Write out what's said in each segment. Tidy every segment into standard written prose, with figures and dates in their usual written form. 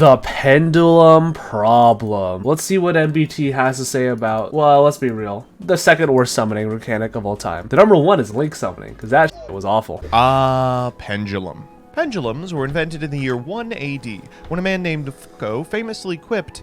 The Pendulum problem. Let's see what MBT has to say about, well, let's be real, the second worst summoning mechanic of all time. The number one is Link summoning, because that shit was awful. Pendulum. Pendulums were invented in the year 1 AD, when a man named Foucault famously quipped,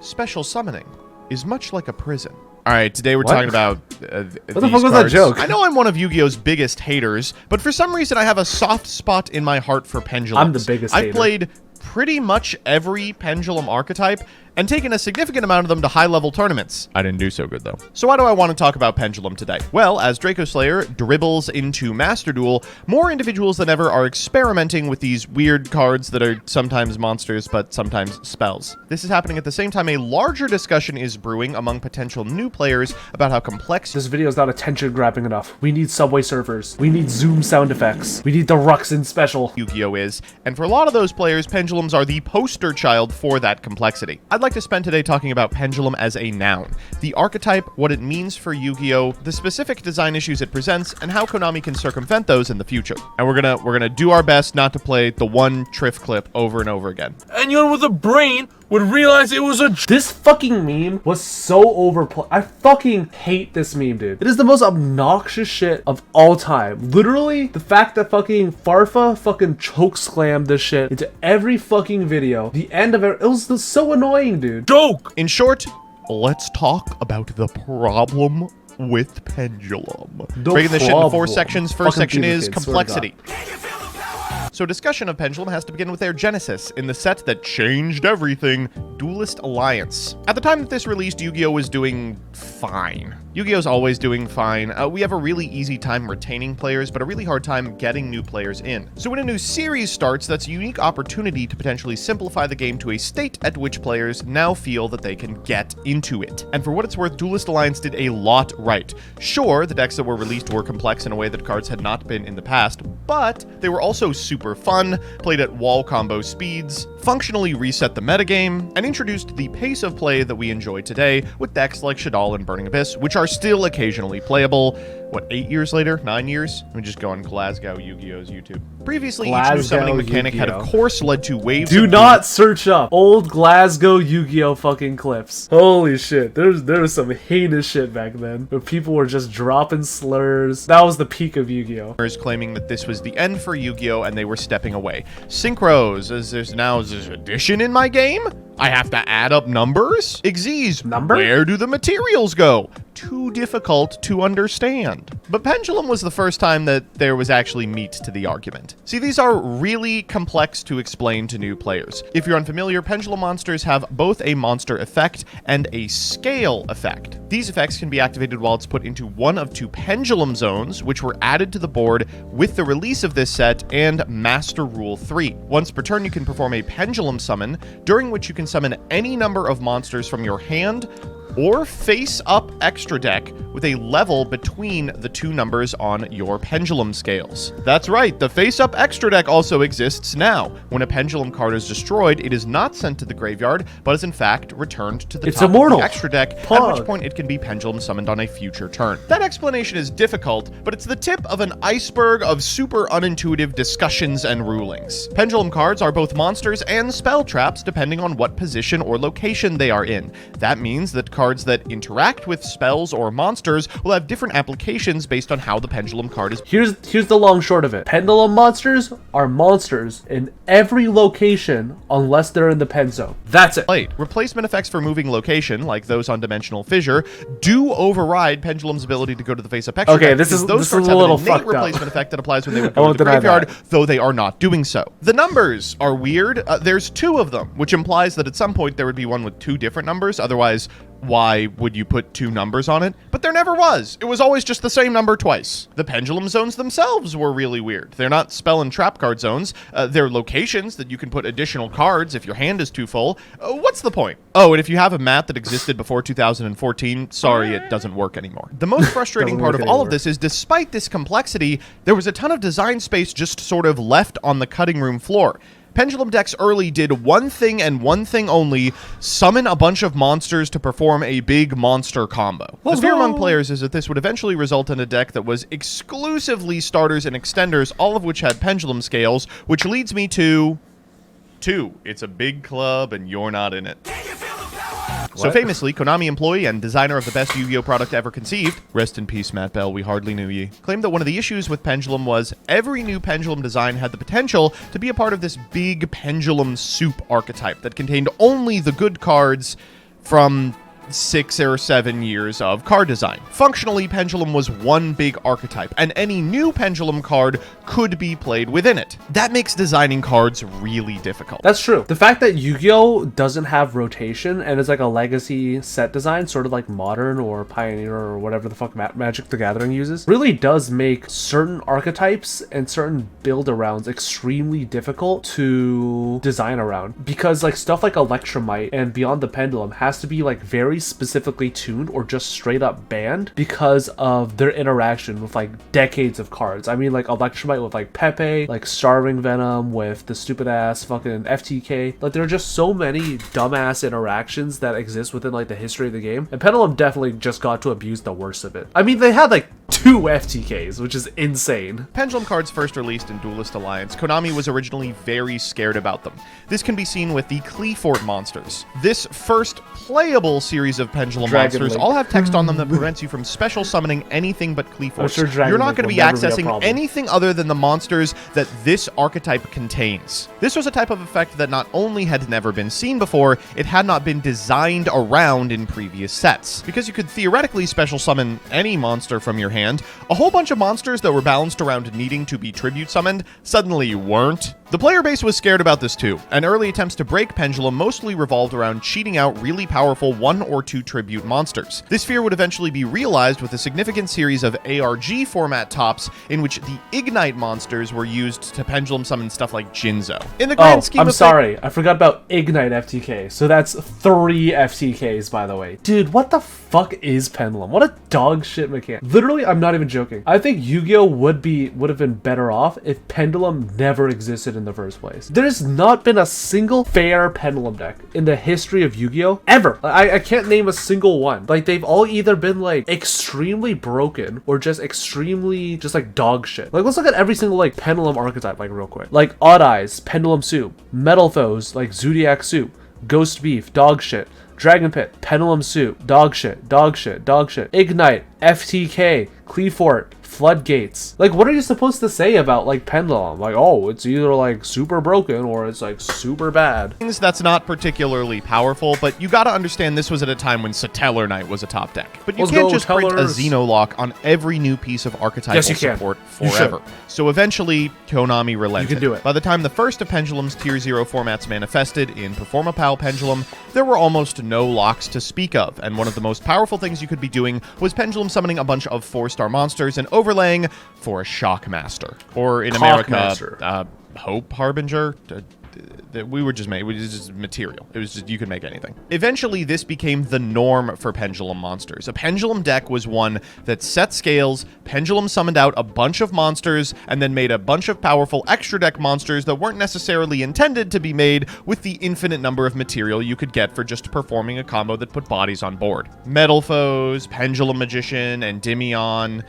"Special summoning is much like a prison." Alright, today we're talking about what the fuck was that joke? I know I'm one of Yu-Gi-Oh's biggest haters, but for some reason I have a soft spot in my heart for Pendulums. I'm the biggest hater. I've played pretty much every Pendulum archetype and taken a significant amount of them to high-level tournaments. I didn't do so good, though. So why do I want to talk about Pendulum today? Well, as Draco Slayer dribbles into Master Duel, more individuals than ever are experimenting with these weird cards that are sometimes monsters, but sometimes spells. This is happening at the same time a larger discussion is brewing among potential new players about how complex... This video is not attention-grabbing enough. We need Subway Surfers. We need Zoom sound effects. We need the Ruxin special. Yu-Gi-Oh is, and for a lot of those players, Pendulums are the poster child for that complexity. I'd like to spend today talking about Pendulum as a noun, the archetype, what it means for Yu-Gi-Oh, the specific design issues it presents, and how Konami can circumvent those in the future. And we're gonna do our best not to play the one Triff clip over and over again. Anyone with a brain would realize it was a... This fucking meme was so overplayed. I fucking hate this meme, dude. It is the most obnoxious shit of all time. Literally, the fact that fucking Farfa fucking chokeslammed this shit into every fucking video. The end of it was so annoying, dude. Joke! In short, let's talk about the problem with Pendulum. Breaking this shit into 4 sections. First section is complexity. So discussion of Pendulum has to begin with their genesis in the set that changed everything, Duelist Alliance. At the time that this released, Yu-Gi-Oh was doing fine. Yu-Gi-Oh's always doing fine. We have a really easy time retaining players, but a really hard time getting new players in. So when a new series starts, that's a unique opportunity to potentially simplify the game to a state at which players now feel that they can get into it. And for what it's worth, Duelist Alliance did a lot right. Sure, the decks that were released were complex in a way that cards had not been in the past, but they were also super fun, played at wall combo speeds, functionally reset the metagame, and introduced the pace of play that we enjoy today with decks like Shaddoll and Burning Abyss, which are still occasionally playable. What, 8 years later? 9 years? Let me just go on Glasgow Yu-Gi-Oh's YouTube. Previously, each new summoning mechanic had of course led to waves Do not search up old Glasgow Yu-Gi-Oh fucking clips. Holy shit, there was some heinous shit back then, where people were just dropping slurs. That was the peak of Yu-Gi-Oh. Claiming that this was the end for Yu-Gi-Oh and they were stepping away. Synchros, as there's now this addition in my game? I have to add up numbers? Xyz, where do the materials go? Too difficult to understand. But Pendulum was the first time that there was actually meat to the argument. See, these are really complex to explain to new players. If you're unfamiliar, Pendulum monsters have both a monster effect and a scale effect. These effects can be activated while it's put into one of 2 Pendulum zones, which were added to the board with the release of this set and Master Rule 3. Once per turn, you can perform a Pendulum summon, during which you can summon any number of monsters from your hand or face-up extra deck with a level between the 2 numbers on your Pendulum scales. That's right, the face-up extra deck also exists now. When a Pendulum card is destroyed, it is not sent to the graveyard, but is in fact returned to the top of the extra deck, at which point it can be Pendulum summoned on a future turn. That explanation is difficult, but it's the tip of an iceberg of super unintuitive discussions and rulings. Pendulum cards are both monsters and spell traps depending on what position or location they are in. That means that cards that interact with spells or monsters will have different applications based on how the Pendulum card is. Here's the long short of it. Pendulum monsters are monsters in every location unless they're in the pen zone. That's it. Replacement effects for moving location, like those on Dimensional Fissure, do override Pendulum's ability to go to the face-up extra deck. This is a have little an innate fucked replacement up. effect that applies when they would go to the graveyard, though they are not doing so. The numbers are weird. There's 2 of them, which implies that at some point there would be one with 2 different numbers. Otherwise, why would you put 2 numbers on it? But there never was. It was always just the same number twice. The Pendulum zones themselves were really weird. They're not spell and trap card zones. They're locations that you can put additional cards if your hand is too full. What's the point? Oh, and if you have a mat that existed before 2014, sorry, it doesn't work anymore. The most frustrating part of all of this is, despite this complexity, there was a ton of design space just sort of left on the cutting room floor. Pendulum decks early did one thing and one thing only: summon a bunch of monsters to perform a big monster combo. The fear among players is that this would eventually result in a deck that was exclusively starters and extenders, all of which had Pendulum scales, which leads me to 2. It's a big club and you're not in it. So famously, Konami employee and designer of the best Yu-Gi-Oh product ever conceived, rest in peace Matt Bell, we hardly knew ye, claimed that one of the issues with Pendulum was every new Pendulum design had the potential to be a part of this big Pendulum soup archetype that contained only the good cards from 6 or 7 years of card design. Functionally, Pendulum was one big archetype, and any new Pendulum card could be played within it. That makes designing cards really difficult. That's true. The fact that Yu-Gi-Oh doesn't have rotation and is like a legacy set design, sort of like Modern or Pioneer or whatever the fuck Magic the Gathering uses, really does make certain archetypes and certain build-arounds extremely difficult to design around. Because like stuff like Electromite and Beyond the Pendulum has to be like very specifically tuned or just straight up banned because of their interaction with like decades of cards. I mean, like Electromite with like Pepe, like Starving Venom with the stupid ass fucking FTK. Like there are just so many dumbass interactions that exist within like the history of the game, and Pendulum definitely just got to abuse the worst of it. I mean, they had like 2 FTKs, which is insane. Pendulum cards first released in Duelist Alliance, Konami was originally very scared about them. This can be seen with the Cleafort monsters. This first playable series of Pendulum monsters all have text on them that prevents you from special summoning anything but Cleaforts. Sure You're not going to be accessing anything other than the monsters that this archetype contains. This was a type of effect that not only had never been seen before, it had not been designed around in previous sets. Because you could theoretically special summon any monster from your hand, a whole bunch of monsters that were balanced around needing to be tribute summoned suddenly weren't. The player base was scared about this too, and early attempts to break Pendulum mostly revolved around cheating out really powerful 1 or 2 tribute monsters. This fear would eventually be realized with a significant series of ARG format tops in which the Ignite monsters were used to Pendulum summon stuff like Jinzo. In the grand scheme of sorry, I forgot about Ignite FTK. So that's 3 FTKs, by the way. Dude, what the fuck is Pendulum? What a dog shit mechanic. Literally, I'm not even joking. I think Yu-Gi-Oh would have been better off if Pendulum never existed in the first place. There's not been a single fair Pendulum deck in the history of Yu-Gi-Oh ever. I can't name a single one. Like, they've all either been like extremely broken or just extremely just like dog shit. Like, let's look at every single like Pendulum archetype like real quick. Like Odd Eyes, Pendulum Soup, Metal Foes, like Zodiac Soup, Ghost Beef, dog shit. Dragon Pit, Pendulum Soup, dog shit, dog shit, dog shit. Ignite, FTK, Cleafort, Floodgates. Like, what are you supposed to say about like Pendulum? Like, oh, it's either like super broken or it's like super bad. That's not particularly powerful, but you gotta understand this was at a time when Satellar Knight was a top deck. But you can't just print a Xenolock on every new piece of archetypal support forever. So eventually, Konami relented. You can do it. By the time the first of Pendulum's Tier 0 formats manifested in Performapal Pendulum, there were almost no locks to speak of, and one of the most powerful things you could be doing was Pendulum summoning a bunch of 4-star monsters and overlaying for a Shockmaster. Or in America, Hope Harbinger. We were just made. It was just material. It was just, you could make anything. Eventually, this became the norm for Pendulum monsters. A Pendulum deck was one that set scales, Pendulum summoned out a bunch of monsters, and then made a bunch of powerful extra deck monsters that weren't necessarily intended to be made with the infinite number of material you could get for just performing a combo that put bodies on board. Metal Foes, Pendulum Magician, Endymion,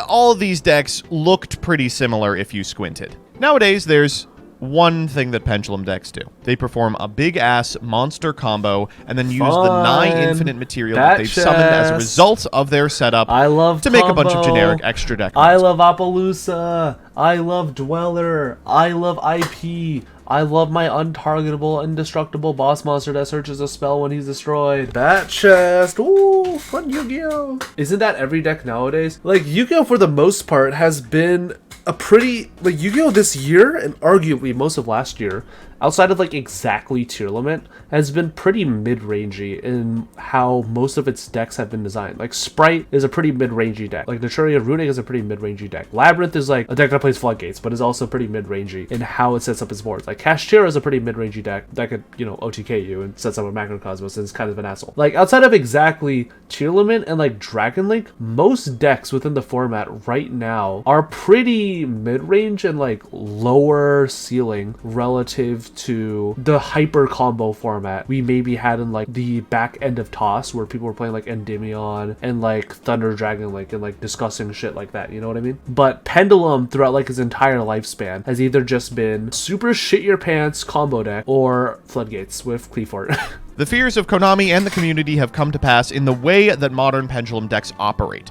all of these decks looked pretty similar if you squinted. Nowadays, there's one thing that Pendulum decks do. They perform a big-ass monster combo and then use the 9 infinite material that they've summoned as a result of their setup to make a bunch of generic extra deck monsters. I love Appaloosa. I love Dweller. I love IP. I love my untargetable, indestructible boss monster that searches a spell when he's destroyed. Bat chest. Ooh, fun Yu-Gi-Oh! Isn't that every deck nowadays? Like, Yu-Gi-Oh! For the most part has been a pretty, like, Yu-Gi-Oh! This year, and arguably most of last year, outside of like exactly tier limit, has been pretty mid-rangey in how most of its decks have been designed. Like Sprite is a pretty mid-rangey deck. Like Naturia Runic is a pretty mid-rangey deck. Labyrinth is like a deck that plays Floodgates, but is also pretty mid-rangey in how it sets up its boards. Like Kashtira is a pretty mid-rangey deck that could, you know, OTK you and sets up a Macrocosmos and is kind of an asshole. Like outside of exactly tier limit and like Dragon Link, most decks within the format right now are pretty mid-range and like lower ceiling relative move to the hyper combo format we maybe had in like the back end of Toss, where people were playing like Endymion and like Thunder Dragon Link and like discussing shit like that, you know what I mean? But Pendulum throughout like his entire lifespan has either just been super shit your pants combo deck or Floodgates with Cleafort. The fears of Konami and the community have come to pass in the way that modern Pendulum decks operate.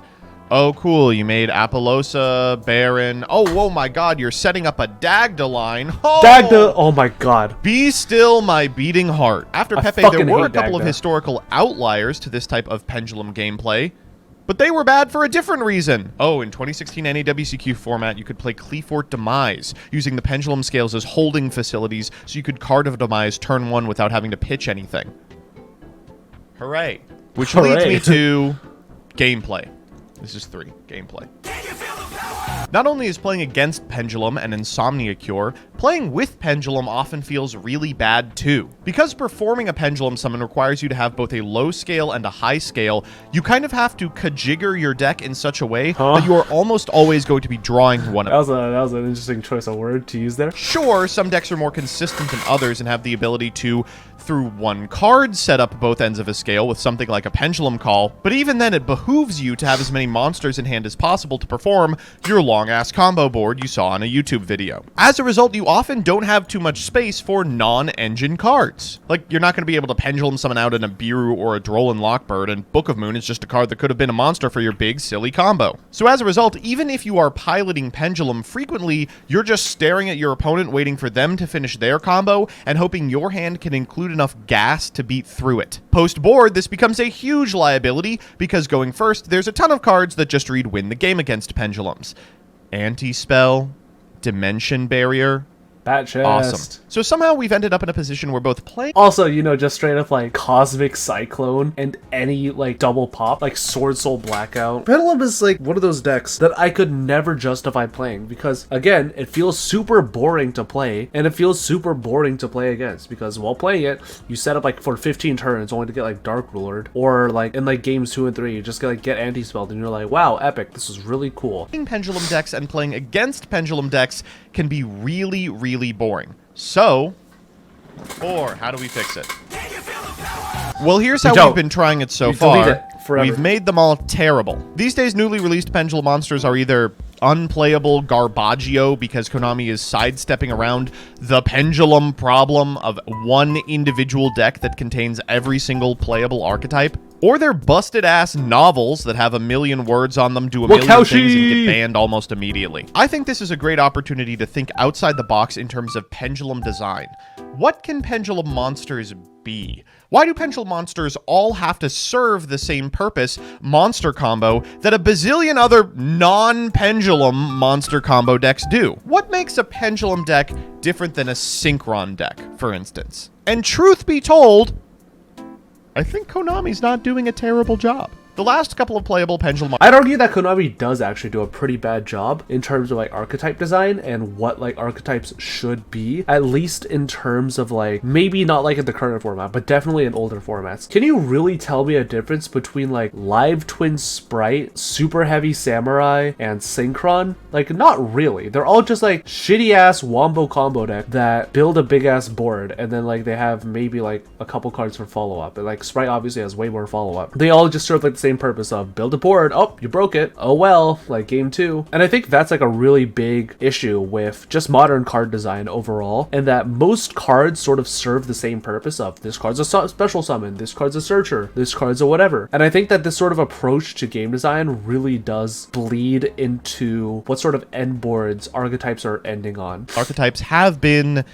Oh, cool, you made Apollosa, Baron. Oh my god, you're setting up a Dagda line. Oh! Dagda, oh my god. Be still my beating heart. After Pepe, there were a couple of historical outliers to this type of Pendulum gameplay, but they were bad for a different reason. Oh, in 2016 NAWCQ format, you could play Cleafort Demise, using the Pendulum scales as holding facilities, so you could card of Demise turn 1 without having to pitch anything. Hooray. Which leads me to gameplay. This is 3. Gameplay. Not only is playing against Pendulum an insomnia cure, playing with Pendulum often feels really bad too. Because performing a Pendulum summon requires you to have both a low scale and a high scale, you kind of have to kajigger your deck in such a way that you are almost always going to be drawing one of them. That was an interesting choice of word to use there. Sure, some decks are more consistent than others and have the ability to, through one card, set up both ends of a scale with something like a Pendulum Call, but even then it behooves you to have as many monsters in hand as possible to perform your long-ass combo board you saw in a YouTube video. As a result, you often don't have too much space for non-engine cards. Like, you're not going to be able to Pendulum summon out an Abiru or a Drolan Lockbird, and Book of Moon is just a card that could have been a monster for your big, silly combo. So as a result, even if you are piloting Pendulum, frequently, you're just staring at your opponent waiting for them to finish their combo and hoping your hand can include enough gas to beat through it. Post-board, this becomes a huge liability, because going first, there's a ton of cards that just read win the game against Pendulums. Anti-Spell, Dimension Barrier. Bat chest. Awesome. So somehow we've ended up in a position where both play... Also, you know, just straight up like Cosmic Cyclone and any like double pop, like Sword Soul Blackout. Pendulum is like one of those decks that I could never justify playing because, again, it feels super boring to play and it feels super boring to play against because while playing it, you set up like for 15 turns only to get like Dark Rulered, or like in like games 2 and 3, you just get anti-spelled and you're like, wow, epic, this is really cool. Playing Pendulum decks and playing against Pendulum decks can be really boring. So, or how do we fix it? Well, here's how we've been trying it so far. We've made them all terrible. These days, newly released Pendulum monsters are either unplayable garbaggio because Konami is sidestepping around the Pendulum problem of one individual deck that contains every single playable archetype, or they're busted-ass novels that have a million words on them, do a million things, and get banned almost immediately. I think this is a great opportunity to think outside the box in terms of Pendulum design. What can Pendulum monsters be? Why do Pendulum monsters all have to serve the same purpose, monster combo, that a bazillion other non-Pendulum monster combo decks do? What makes a Pendulum deck different than a Synchron deck, for instance? And truth be told, I think Konami's not doing a terrible job. The last couple of playable Pendulum... I'd argue that Konami does actually do a pretty bad job in terms of like archetype design and what like archetypes should be, at least in terms of like, maybe not like in the current format, but definitely in older formats. Can you really tell me a difference between like Live Twin Sprite, Super Heavy Samurai, and Synchron? Like, not really. They're all just like shitty ass wombo combo deck that build a big ass board and then like they have maybe like a couple cards for follow-up. And like Sprite obviously has way more follow-up. They all just serve like the same purpose of build a board, oh, you broke it, oh well, like game 2. And I think that's like a really big issue with just modern card design overall, and that most cards sort of serve the same purpose of this card's a special summon, this card's a searcher, this card's a whatever. And I think that this sort of approach to game design really does bleed into what sort of end boards archetypes are ending on. Archetypes have been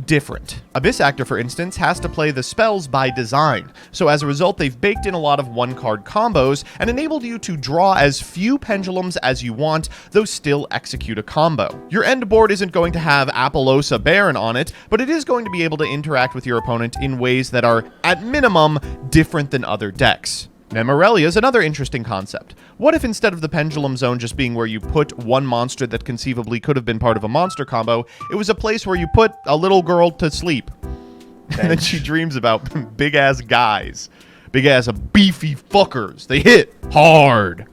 different. Abyss Actor, for instance, has to play the spells by design, so as a result they've baked in a lot of one-card combos and enabled you to draw as few Pendulums as you want, though still execute a combo. Your end board isn't going to have Apollosa Baron on it, but it is going to be able to interact with your opponent in ways that are, at minimum, different than other decks. Memorelia is another interesting concept. What if instead of the Pendulum Zone just being where you put one monster that conceivably could have been part of a monster combo, it was a place where you put a little girl to sleep. And then she dreams about big-ass guys. Big-ass beefy fuckers. They hit hard.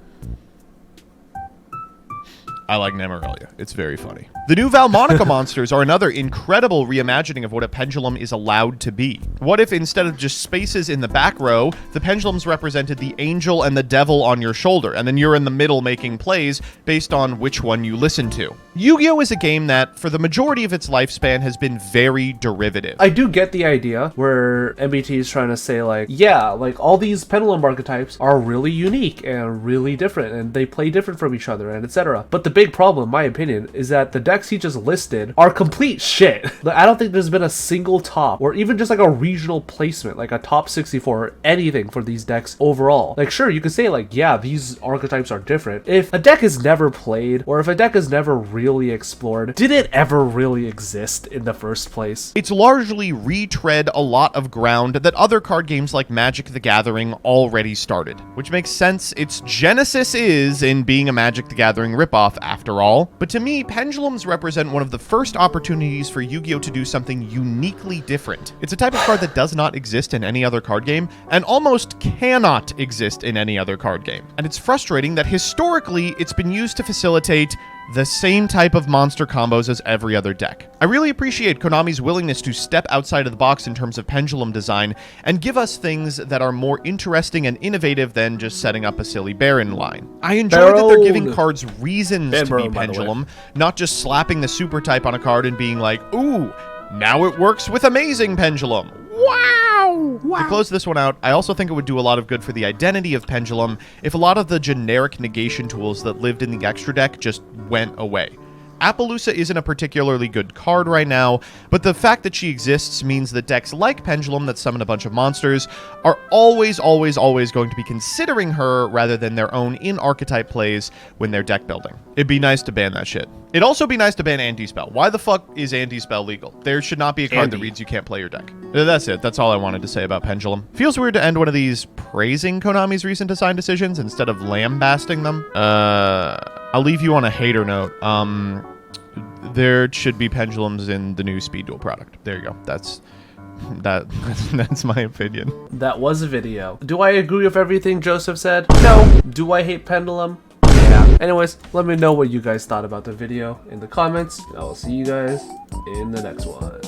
I like Nemarelia. It's very funny. The new Valmonica monsters are another incredible reimagining of what a pendulum is allowed to be. What if instead of just spaces in the back row, the pendulums represented the angel and the devil on your shoulder, and then you're in the middle making plays based on which one you listen to? Yu-Gi-Oh! Is a game that, for the majority of its lifespan, has been very derivative. I do get the idea where MBT is trying to say, like, yeah, like, all these pendulum archetypes are really unique and really different, and they play different from each other, and etc. But the big problem, in my opinion, is that the decks he just listed are complete shit. Like, I don't think there's been a single top, or even just like a regional placement, like a top 64 or anything for these decks overall. Like, sure, you could say, like, yeah, these archetypes are different. If a deck is never played, or if a deck is never really explored, did it ever really exist in the first place? It's largely retread a lot of ground that other card games like Magic the Gathering already started, which makes sense. Its genesis is in being a Magic the Gathering ripoff after all. But to me, Pendulums represent one of the first opportunities for Yu-Gi-Oh! To do something uniquely different. It's a type of card that does not exist in any other card game, and almost cannot exist in any other card game. And it's frustrating that historically, it's been used to facilitate the same type of monster combos as every other deck. I really appreciate Konami's willingness to step outside of the box in terms of pendulum design and give us things that are more interesting and innovative than just setting up a silly Baron line. I enjoy that they're giving cards reasons to be pendulum, not just slapping the super type on a card and being like, ooh, now it works with amazing pendulum. Wow! To close this one out, I also think it would do a lot of good for the identity of Pendulum if a lot of the generic negation tools that lived in the extra deck just went away. Appaloosa isn't a particularly good card right now, but the fact that she exists means that decks like Pendulum that summon a bunch of monsters are always going to be considering her rather than their own in-archetype plays when they're deck building. It'd be nice to ban that shit. It'd also be nice to ban Anti-Spell. Why the fuck is Anti-Spell legal? There should not be a card that reads you can't play your deck. That's it. That's all I wanted to say about Pendulum. Feels weird to end one of these praising Konami's recent design decisions instead of lambasting them. I'll leave you on a hater note. There should be pendulums in the new Speed Duel product. There you go. That's my opinion. That was a video. Do I agree with everything Joseph said? No. Do I hate Pendulum? Yeah. Anyways, let me know what you guys thought about the video in the comments. I will see you guys in the next one.